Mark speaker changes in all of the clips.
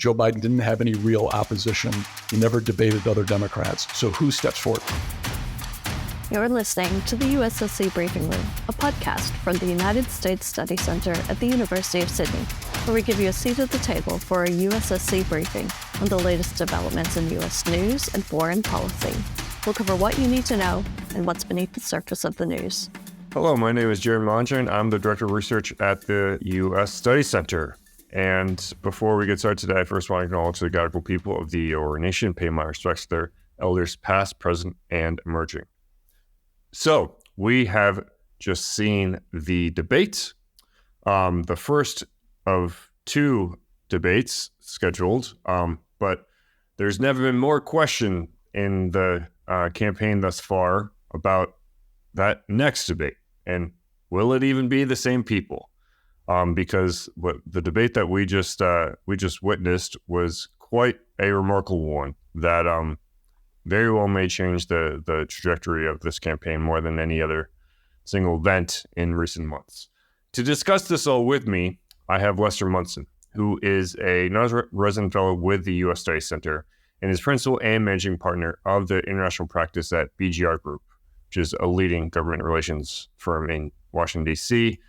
Speaker 1: Joe Biden didn't have any real opposition. He never debated other Democrats. So who steps forward?
Speaker 2: You're listening to the USSC Briefing Room, a podcast from the United States Study Center at the University of Sydney, where we give you a seat at the table for a USSC briefing on the latest developments in U.S. news and foreign policy. We'll cover what you need to know and what's beneath the surface of the news.
Speaker 3: Hello, my name is Jeremy Monitor, and I'm the Director of Research at the U.S. Study Center. And before we get started today, I first want to acknowledge the Gadigal people of the Eora Nation, pay my respects to their elders past, present, and emerging. So we have just seen the debate, the first of two debates scheduled, but there's never been more question in the campaign thus far about that next debate. And will it even be the same people? Because the debate that we just witnessed was quite a remarkable one that very well may change the trajectory of this campaign more than any other single event in recent months. To discuss this all with me, I have Lester Munson, who is a non-resident fellow with the U.S. Study Center and is principal and managing partner of the international practice at BGR Group, which is a leading government relations firm in Washington, D.C.,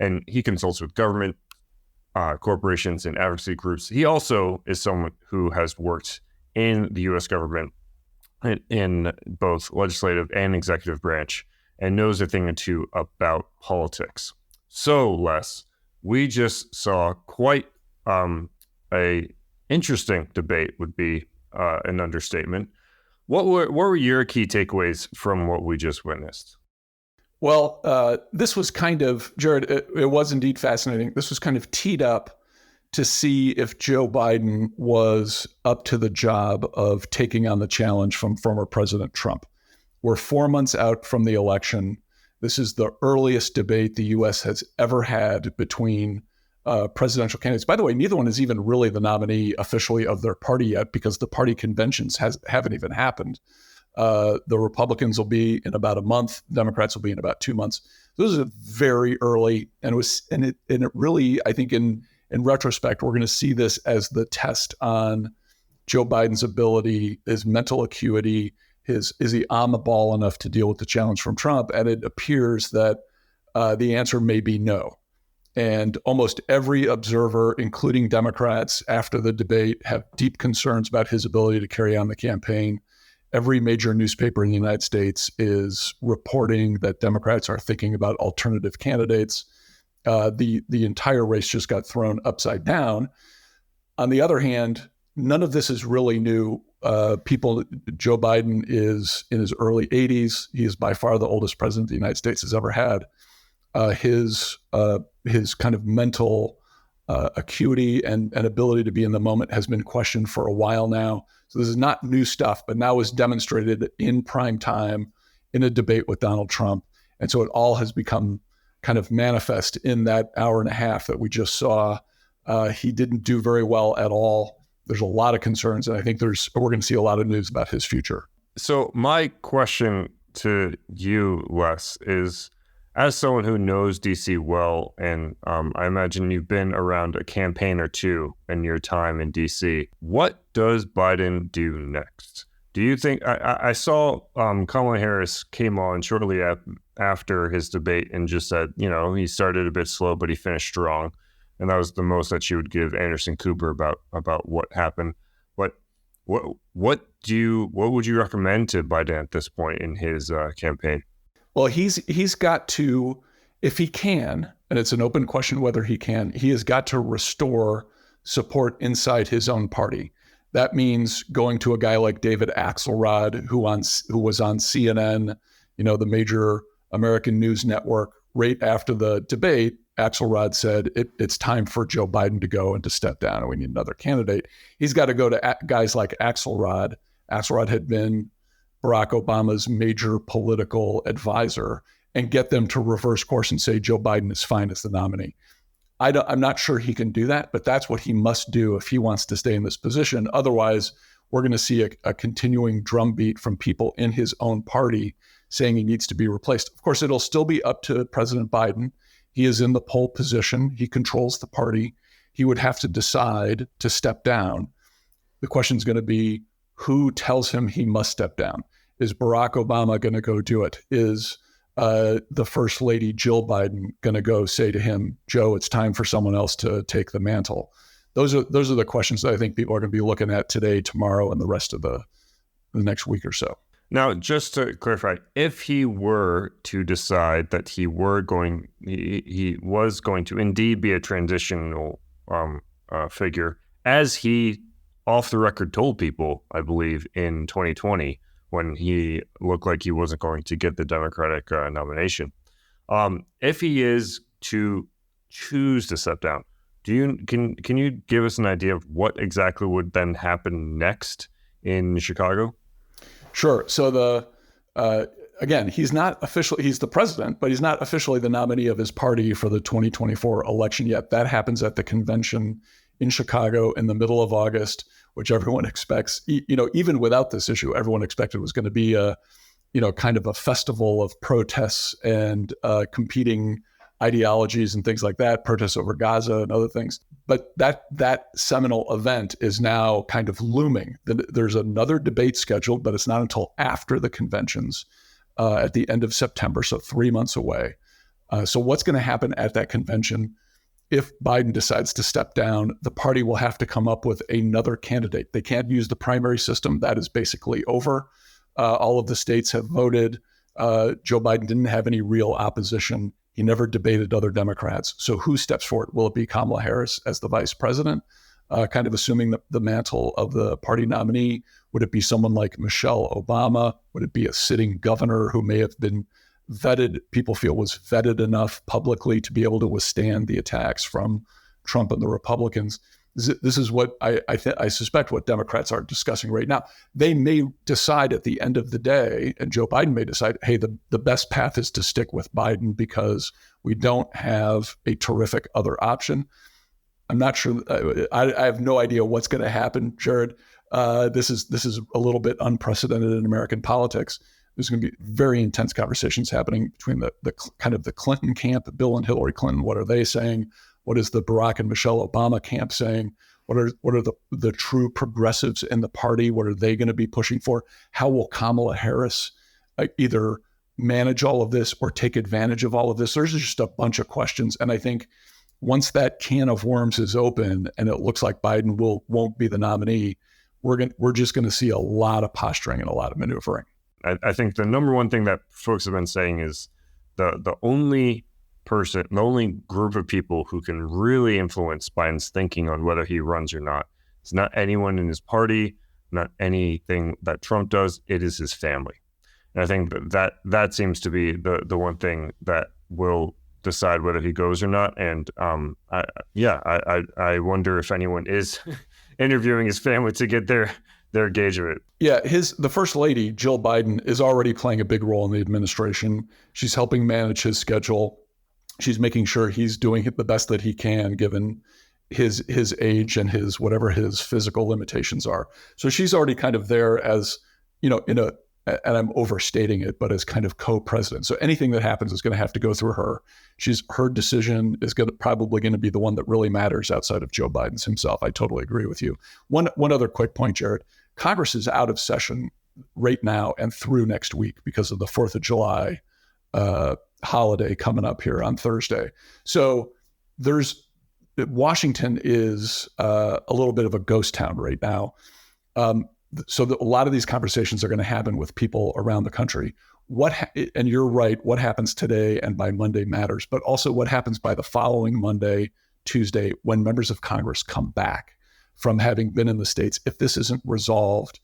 Speaker 3: and he consults with government, corporations, and advocacy groups. He also is someone who has worked in the U.S. government in both legislative and executive branch and knows a thing or two about politics. So, Les, we just saw quite a interesting debate would be an understatement. What were your key takeaways from what we just witnessed?
Speaker 1: Well, this was kind of, Jared, it was indeed fascinating. This was kind of teed up to see if Joe Biden was up to the job of taking on the challenge from former President Trump. We're 4 months out from the election. This is the earliest debate the U.S. has ever had between presidential candidates. By the way, neither one is even really the nominee officially of their party yet because the party conventions haven't even happened. The Republicans will be in about a month. Democrats will be in about 2 months. Those are very early, and it really, I think, in retrospect, we're going to see this as the test on Joe Biden's ability, his mental acuity, is he on the ball enough to deal with the challenge from Trump? And it appears that the answer may be no. And almost every observer, including Democrats, after the debate, have deep concerns about his ability to carry on the campaign. Every major newspaper in the United States is reporting that Democrats are thinking about alternative candidates. The entire race just got thrown upside down. On the other hand, none of this is really new. Joe Biden is in his early 80s. He is by far the oldest president the United States has ever had. His kind of mental acuity and ability to be in the moment has been questioned for a while now. So this is not new stuff, but now is demonstrated in prime time in a debate with Donald Trump. And so it all has become kind of manifest in that hour and a half that we just saw. He didn't do very well at all. There's a lot of concerns, and I think we're going to see a lot of news about his future.
Speaker 3: So my question to you, Les, is as someone who knows DC well, and I imagine you've been around a campaign or two in your time in DC, what does Biden do next? Do you think, I saw Kamala Harris came on shortly after his debate and just said, he started a bit slow, but he finished strong. And that was the most that she would give Anderson Cooper about what happened. But what would you recommend to Biden at this point in his campaign?
Speaker 1: Well, he's got to, if he can, and it's an open question whether he can, he has got to restore support inside his own party. That means going to a guy like David Axelrod, who was on CNN, the major American news network, right after the debate. Axelrod said it's time for Joe Biden to go and to step down, and we need another candidate. He's got to go to guys like Axelrod. Axelrod had been Barack Obama's major political advisor, and get them to reverse course and say Joe Biden is fine as the nominee. I'm not sure he can do that, but that's what he must do if he wants to stay in this position. Otherwise, we're going to see a continuing drumbeat from people in his own party saying he needs to be replaced. Of course, it'll still be up to President Biden. He is in the pole position. He controls the party. he would have to decide to step down. The question is going to be, who tells him he must step down? Is Barack Obama going to go do it? Is the First Lady Jill Biden going to go say to him, Joe, it's time for someone else to take the mantle? Those are the questions that I think people are going to be looking at today, tomorrow, and the rest of the next week or so.
Speaker 3: Now, just to clarify, if he were to decide that he was going to indeed be a transitional figure, as he off the record told people, I believe, in 2020, when he looked like he wasn't going to get the Democratic nomination, if he is to choose to step down, can you give us an idea of what exactly would then happen next in Chicago?
Speaker 1: Sure. So again, he's not officially, he's the president, but he's not officially the nominee of his party for the 2024 election yet. That happens at the convention in Chicago in the middle of August, which everyone expects, even without this issue, everyone expected was going to be a, kind of a festival of protests and competing ideologies and things like that, protests over Gaza and other things. But that seminal event is now kind of looming. There's another debate scheduled, but it's not until after the conventions at the end of September, so 3 months away. So what's going to happen at that convention? If Biden decides to step down, the party will have to come up with another candidate. They can't use the primary system. That is basically over. All of the states have voted. Joe Biden didn't have any real opposition. He never debated other Democrats. So who steps forward? Will it be Kamala Harris as the vice president, kind of assuming the mantle of the party nominee? Would it be someone like Michelle Obama? Would it be a sitting governor who may have been vetted, people feel was vetted enough publicly to be able to withstand the attacks from Trump and the Republicans? This is what I suspect what Democrats are discussing right now. They may decide at the end of the day, and Joe Biden may decide, hey, the best path is to stick with Biden because we don't have a terrific other option. I'm not sure. I have no idea what's going to happen, Jared. This is a little bit unprecedented in American politics. There's going to be very intense conversations happening between the kind of the Clinton camp, Bill and Hillary Clinton. What are they saying? What is the Barack and Michelle Obama camp saying? What are the true progressives in the party? What are they going to be pushing for? How will Kamala Harris either manage all of this or take advantage of all of this? There's just a bunch of questions. And I think once that can of worms is open and it looks like Biden won't be the nominee, we're just going to see a lot of posturing and a lot of maneuvering.
Speaker 3: I think the number one thing that folks have been saying is the only group of people who can really influence Biden's thinking on whether he runs or not. It's not anyone in his party, not anything that Trump does. It is his family. And I think that seems to be the one thing that will decide whether he goes or not. And I wonder if anyone is interviewing his family to get their gauge of it.
Speaker 1: Yeah, the First Lady, Jill Biden, is already playing a big role in the administration. She's helping manage his schedule. She's making sure he's doing the best that he can, given his age and his whatever his physical limitations are. So she's already kind of there as, and I'm overstating it, but as kind of co-president. So anything that happens is going to have to go through her. Her decision is probably going to be the one that really matters outside of Joe Biden's himself. I totally agree with you. One other quick point, Jared. Congress is out of session right now and through next week because of the 4th of July holiday coming up here on Thursday. So Washington is a little bit of a ghost town right now. So a lot of these conversations are going to happen with people around the country. And you're right, what happens today and by Monday matters, but also what happens by the following Monday, Tuesday, when members of Congress come back from having been in the states. If this isn't resolved,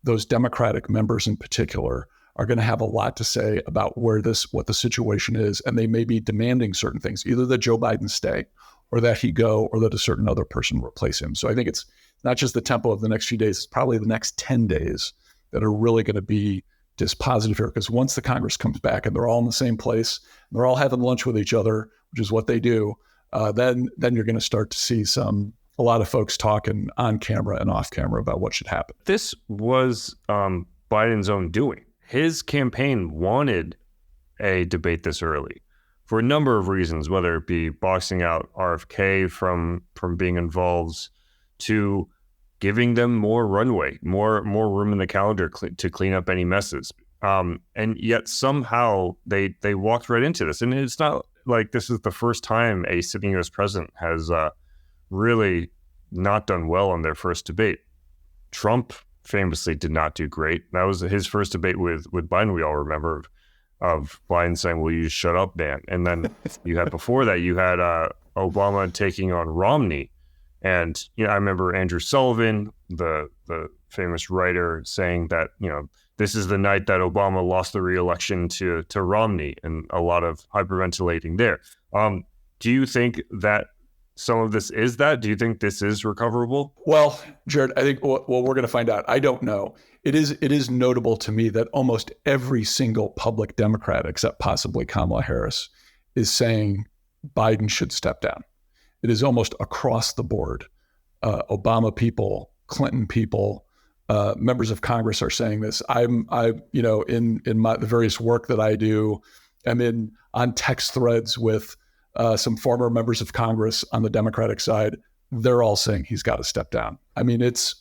Speaker 1: those Democratic members in particular are going to have a lot to say about what the situation is, and they may be demanding certain things, either that Joe Biden stay or that he go or that a certain other person replace him. So I think it's not just the tempo of the next few days, it's probably the next 10 days that are really going to be dispositive here, because once the Congress comes back and they're all in the same place, and they're all having lunch with each other, which is what they do, then you're going to start to see a lot of folks talking on camera and off camera about what should happen.
Speaker 3: This was Biden's own doing. His campaign wanted a debate this early. for a number of reasons, whether it be boxing out RFK from being involved, to giving them more runway, more room in the calendar to clean up any messes. And yet somehow they walked right into this. And it's not like this is the first time a sitting U.S. president has really not done well on their first debate. Trump famously did not do great. That was his first debate with Biden, we all remember, of Biden saying, "Will you just shut up, man?" And then you had before that, you had Obama taking on Romney. And, I remember Andrew Sullivan, the famous writer, saying that, this is the night that Obama lost the re-election to Romney, and a lot of hyperventilating there. Do you think that some of this is that? Do you think this is recoverable?
Speaker 1: Well, Jared, I think, well, we're going to find out. I don't know. It is notable to me that almost every single public Democrat, except possibly Kamala Harris, is saying Biden should step down. It is almost across the board. Obama people, Clinton people, members of Congress are saying this. In the various work that I do, I'm on text threads with some former members of Congress on the Democratic side. They're all saying he's got to step down. I mean, this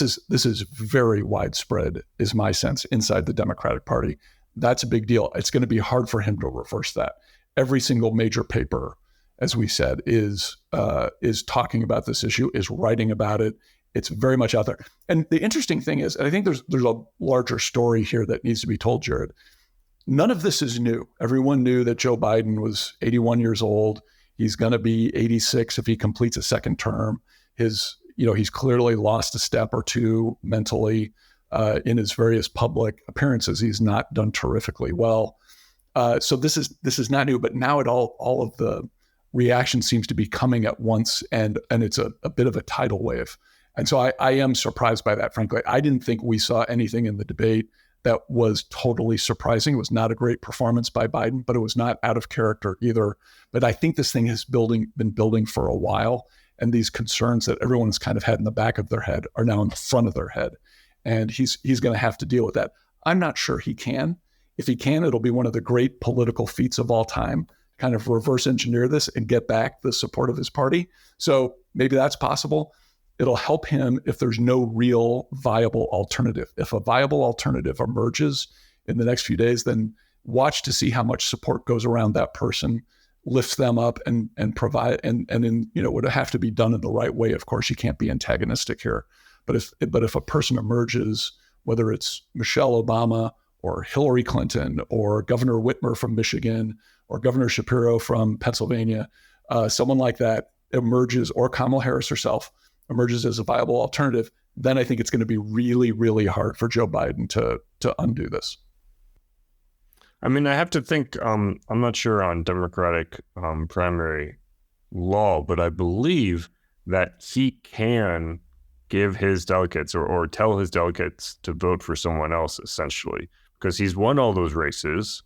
Speaker 1: is very widespread, is my sense, inside the Democratic Party. That's a big deal. It's going to be hard for him to reverse that. Every single major paper, as we said, is talking about this issue, is writing about it. It's very much out there. And the interesting thing is, and I think there's a larger story here that needs to be told, Jared. None of this is new. Everyone knew that Joe Biden was 81 years old. He's going to be 86 if he completes a second term. He's clearly lost a step or two mentally in his various public appearances. He's not done terrifically well. So this is not new, but now all of the reaction seems to be coming at once, and it's a bit of a tidal wave. And so I am surprised by that, frankly. I didn't think we saw anything in the debate that was totally surprising. It was not a great performance by Biden, but it was not out of character either. But I think this thing has been building for a while, and these concerns that everyone's kind of had in the back of their head are now in the front of their head. And he's going to have to deal with that. I'm not sure he can. If he can, it'll be one of the great political feats of all time, kind of reverse engineer this and get back the support of his party. So maybe that's possible. It'll help him if there's no real viable alternative. If a viable alternative emerges in the next few days, then watch to see how much support goes around that person, lifts them up and provide, and then, it would have to be done in the right way. Of course, you can't be antagonistic here. But if a person emerges, whether it's Michelle Obama or Hillary Clinton or Governor Whitmer from Michigan or Governor Shapiro from Pennsylvania, someone like that emerges, or Kamala Harris herself emerges as a viable alternative, then I think it's going to be really, really hard for Joe Biden to undo this.
Speaker 3: I mean, I have to think, I'm not sure on Democratic primary law, but I believe that he can give his delegates or tell his delegates to vote for someone else, essentially, because he's won all those races.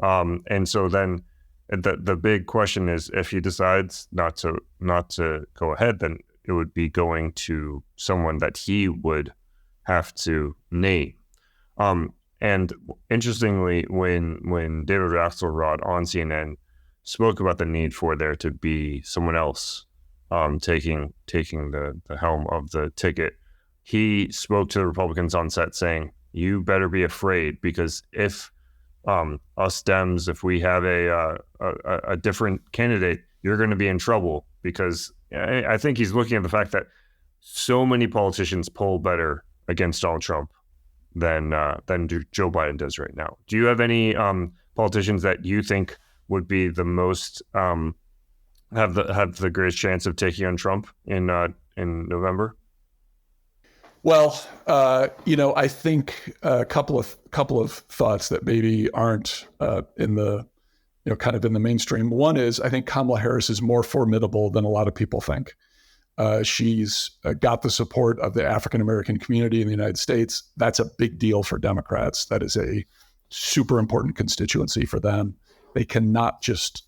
Speaker 3: And so then the big question is, if he decides not to go ahead, then it would be going to someone that he would have to name. And interestingly, when David Axelrod on CNN spoke about the need for there to be someone else taking the helm of the ticket, he spoke to the Republicans on set saying, "You better be afraid, because if us Dems, if we have a different candidate, you're going to be in trouble." Because I think he's looking at the fact that so many politicians poll better against Donald Trump than Joe Biden does right now. Do you have any politicians that you think would be the most have the greatest chance of taking on Trump in November?
Speaker 1: Well, I think a couple of thoughts that maybe aren't in the kind of in the mainstream. One is, I think Kamala Harris is more formidable than a lot of people think. She's got the support of the African-American community in the United States. That's a big deal for Democrats. That is a super important constituency for them. They cannot just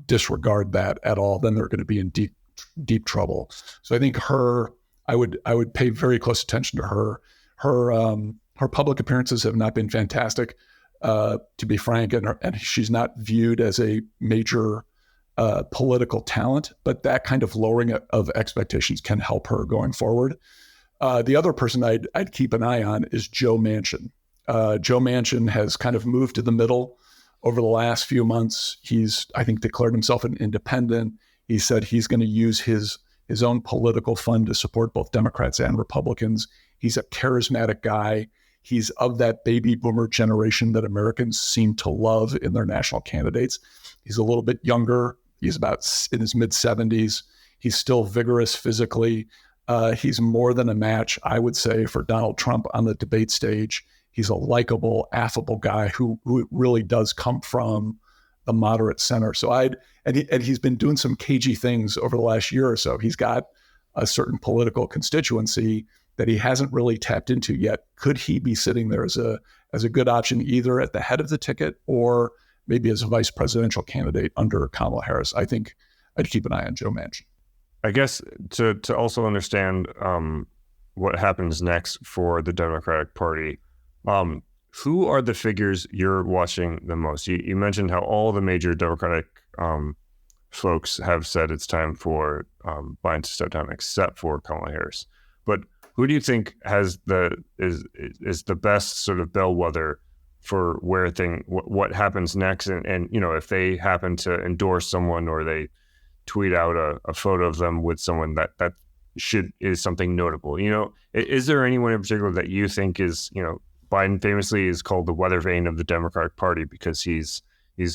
Speaker 1: disregard that at all. Then they're going to be in deep, deep trouble. So I think I would pay very close attention to her. Her public appearances have not been fantastic. to be frank, and she's not viewed as a major political talent, but that kind of lowering of expectations can help her going forward. The other person I'd keep an eye on is Joe Manchin. Joe Manchin has kind of moved to the middle over the last few months. He's, I think, declared himself an independent. He said he's going to use his own political fund to support both Democrats and Republicans. He's a charismatic guy. He's of that baby boomer generation that Americans seem to love in their national candidates. He's a little bit younger. He's about in his mid-70s. He's still vigorous physically. He's more than a match, I would say, for Donald Trump on the debate stage. He's a likable, affable guy who really does come from the moderate center. So he's been doing some cagey things over the last year or so. He's got a certain political constituency that he hasn't really tapped into yet. Could he be sitting there as a good option, either at the head of the ticket or maybe as a vice presidential candidate under Kamala Harris? I think I'd keep an eye on Joe Manchin.
Speaker 3: I guess to also understand what happens next for the Democratic Party, who are the figures you're watching the most? You mentioned how all the major Democratic folks have said it's time for Biden to step down, except for Kamala Harris. But who do you think is the best sort of bellwether for where what happens next? And if they happen to endorse someone or they tweet out a photo of them with someone that is something notable. Is there anyone in particular that you think is, Biden famously is called the weather vane of the Democratic Party because he's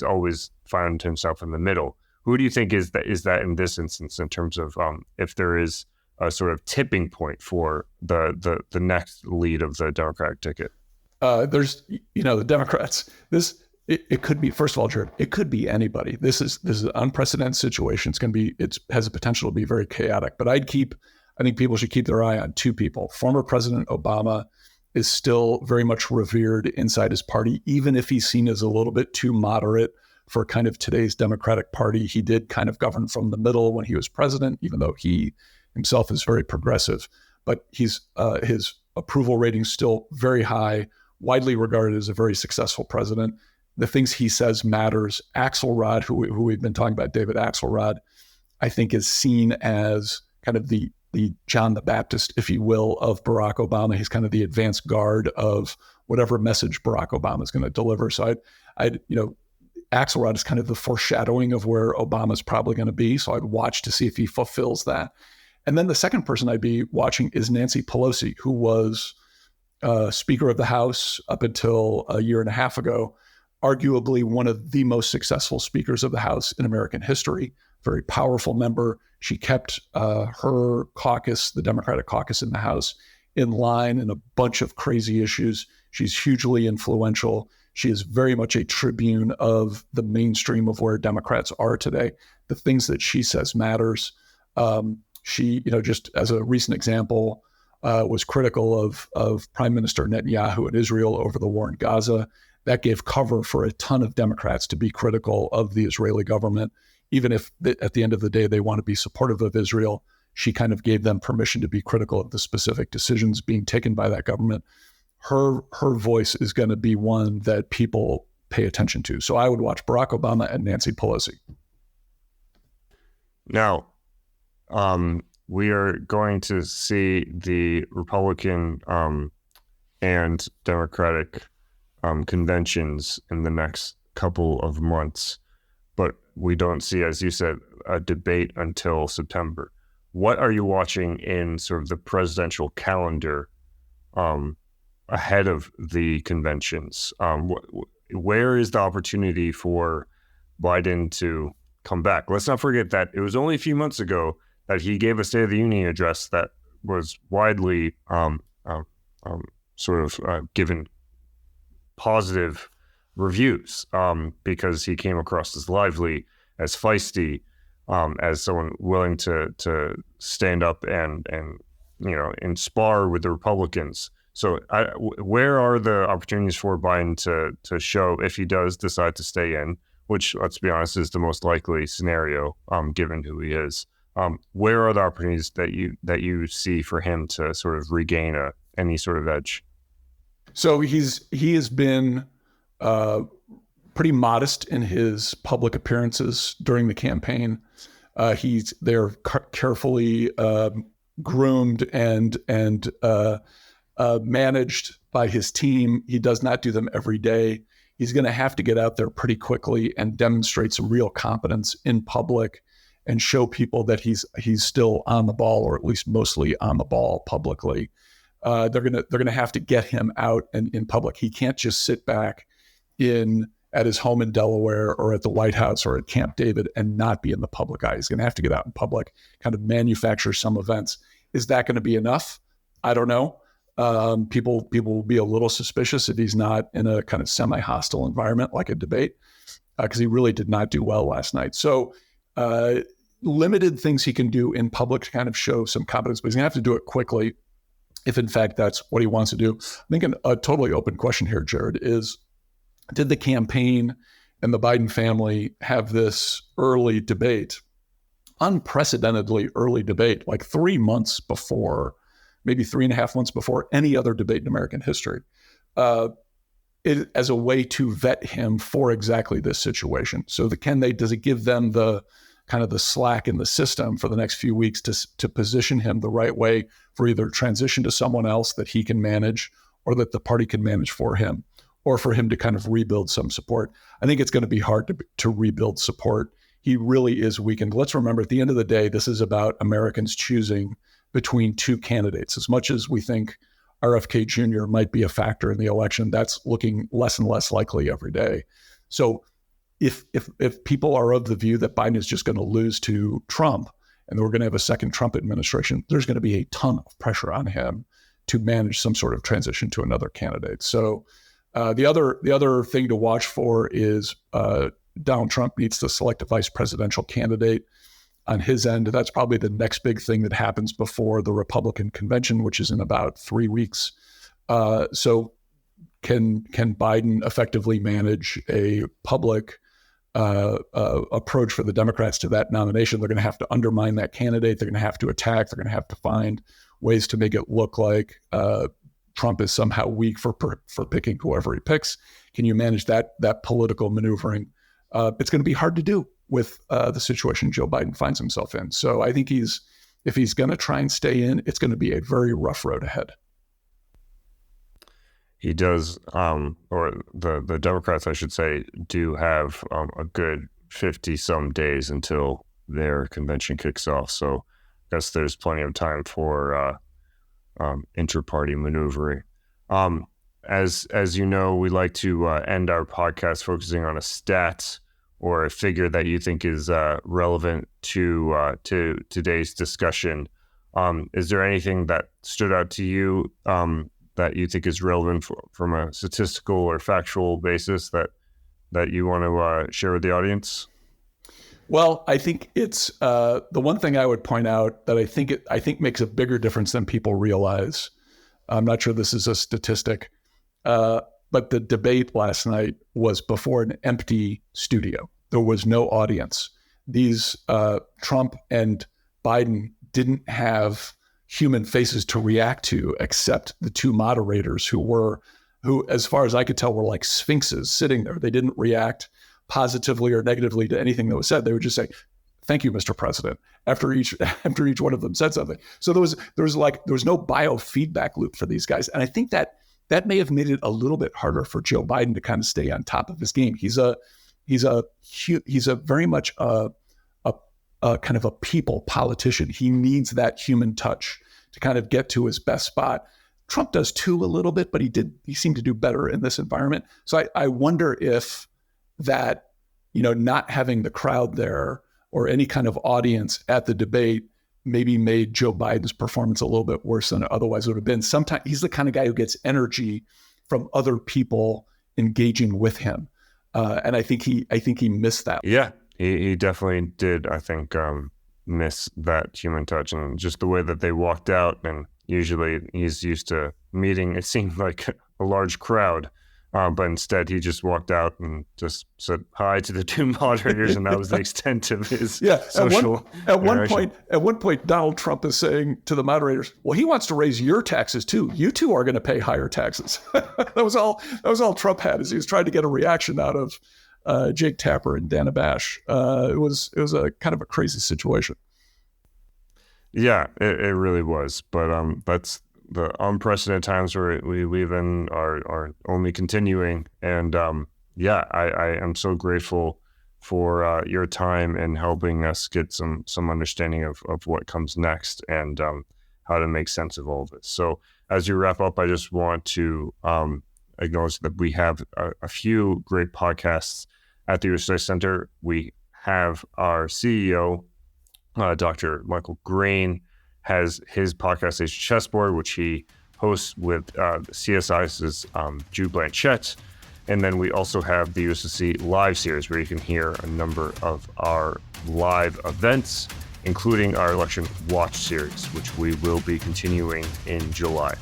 Speaker 3: always found himself in the middle. Who do you think is that in this instance in terms of if there is a sort of tipping point for the next lead of the Democratic ticket?
Speaker 1: There's, the Democrats, it could be, first of all, Jared, it could be anybody. This is an unprecedented situation. It has a potential to be very chaotic, but I think people should keep their eye on two people. Former President Obama is still very much revered inside his party, even if he's seen as a little bit too moderate for kind of today's Democratic Party. He did kind of govern from the middle when he was president, even though he himself is very progressive, but his approval rating still very high, widely regarded as a very successful president. The things he says matters. Axelrod, who we've been talking about, David Axelrod, I think is seen as kind of the John the Baptist, if you will, of Barack Obama. He's kind of the advanced guard of whatever message Barack Obama is going to deliver. So Axelrod is kind of the foreshadowing of where Obama's probably going to be. So I'd watch to see if he fulfills that. And then the second person I'd be watching is Nancy Pelosi, who was Speaker of the House up until a year and a half ago, arguably one of the most successful speakers of the House in American history, very powerful member. She kept her caucus, the Democratic caucus in the House, in line in a bunch of crazy issues. She's hugely influential. She is very much a tribune of the mainstream of where Democrats are today. The things that she says matters. She, just as a recent example, was critical of Prime Minister Netanyahu in Israel over the war in Gaza. That gave cover for a ton of Democrats to be critical of the Israeli government, even if at the end of the day they want to be supportive of Israel. She kind of gave them permission to be critical of the specific decisions being taken by that government. Her voice is going to be one that people pay attention to. So I would watch Barack Obama and Nancy Pelosi.
Speaker 3: Now, we are going to see the Republican and Democratic conventions in the next couple of months, but we don't see, as you said, a debate until September. What are you watching in sort of the presidential calendar ahead of the conventions? Where is the opportunity for Biden to come back? Let's not forget that it was only a few months ago that he gave a State of the Union address that was widely given positive reviews because he came across as lively, as feisty, as someone willing to stand up and spar with the Republicans. So where are the opportunities for Biden to show, if he does decide to stay in, which, let's be honest, is the most likely scenario given who he is? Where are the opportunities that you see for him to sort of regain any sort of edge?
Speaker 1: So he has been pretty modest in his public appearances during the campaign. They're carefully groomed and managed by his team. He does not do them every day. He's going to have to get out there pretty quickly and demonstrate some real competence in public and show people that he's still on the ball, or at least mostly on the ball publicly. They're gonna have to get him out and in public. He can't just sit back at his home in Delaware or at the White House or at Camp David and not be in the public eye. He's going to have to get out in public, kind of manufacture some events. Is that going to be enough? I don't know. People will be a little suspicious if he's not in a kind of semi-hostile environment like a debate, because he really did not do well last night. So limited things he can do in public to kind of show some competence, but he's going to have to do it quickly if, in fact, that's what he wants to do. I think a totally open question here, Jared, is did the campaign and the Biden family have this early debate, unprecedentedly early debate, like 3 months before, maybe 3.5 months before any other debate in American history, as a way to vet him for exactly this situation? So does it give them the kind of the slack in the system for the next few weeks to position him the right way for either transition to someone else that he can manage or that the party can manage for him, or for him to kind of rebuild some support? I think it's going to be hard to rebuild support. He really is weakened. Let's remember, at the end of the day, this is about Americans choosing between two candidates. As much as we think RFK Jr. might be a factor in the election, that's looking less and less likely every day. So if people are of the view that Biden is just going to lose to Trump and we're going to have a second Trump administration, there's going to be a ton of pressure on him to manage some sort of transition to another candidate. So the other thing to watch for is Donald Trump needs to select a vice presidential candidate on his end. That's probably the next big thing that happens before the Republican convention, which is in about 3 weeks. So can Biden effectively manage a public approach for the Democrats to that nomination? They're going to have to undermine that candidate. They're going to have to attack. They're going to have to find ways to make it look like Trump is somehow weak for picking whoever he picks. Can you manage that political maneuvering? It's going to be hard to do with the situation Joe Biden finds himself in. So I think if he's going to try and stay in, it's going to be a very rough road ahead.
Speaker 3: He does, or the Democrats, I should say, do have a good 50-some days until their convention kicks off. So I guess there's plenty of time for inter-party maneuvering. As you know, we like to end our podcast focusing on a stat or a figure that you think is relevant to today's discussion. Is there anything that stood out to you that you think is relevant from a statistical or factual basis that you want to share with the audience?
Speaker 1: Well, I think it's the one thing I would point out that I think makes a bigger difference than people realize. I'm not sure this is a statistic, but the debate last night was before an empty studio. There was no audience. These Trump and Biden didn't have human faces to react to except the two moderators who, as far as I could tell, were like sphinxes sitting there. They didn't react positively or negatively to anything that was said. They would just say, "Thank you, Mr. President," after each one of them said something. So there was no biofeedback loop for these guys. And I think that may have made it a little bit harder for Joe Biden to kind of stay on top of his game. He's a very much a kind of a people politician. He needs that human touch to kind of get to his best spot. Trump does too a little bit, but he seemed to do better in this environment. So I wonder if that, not having the crowd there or any kind of audience at the debate maybe made Joe Biden's performance a little bit worse than it otherwise would have been. Sometimes he's the kind of guy who gets energy from other people engaging with him. And I think he missed that.
Speaker 3: Yeah, he definitely did, I think, miss that human touch, and just the way that they walked out. And usually he's used to meeting, it seemed like, a large crowd. But instead, he just walked out and just said hi to the two moderators, and that was the extent of his social
Speaker 1: At one point, Donald Trump is saying to the moderators, "Well, he wants to raise your taxes too. You two are going to pay higher taxes." That was all Trump had, as he was trying to get a reaction out of Jake Tapper and Dana Bash. It was a kind of a crazy situation.
Speaker 3: Yeah, it really was. But that's the unprecedented times where we live in are only continuing. And I am so grateful for your time in helping us get some understanding of what comes next and how to make sense of all of this. So as you wrap up, I just want to acknowledge that we have a few great podcasts at the USSC Center. We have our CEO, Dr. Michael Green, has his podcast Station Chessboard, which he hosts with CSIS's Drew Blanchett. And then we also have the USSC Live series, where you can hear a number of our live events, including our election watch series, which we will be continuing in July.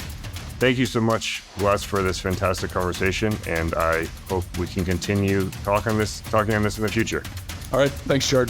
Speaker 3: Thank you so much, Wes, for this fantastic conversation, and I hope we can continue talking on this in the future.
Speaker 1: All right. Thanks, Jared.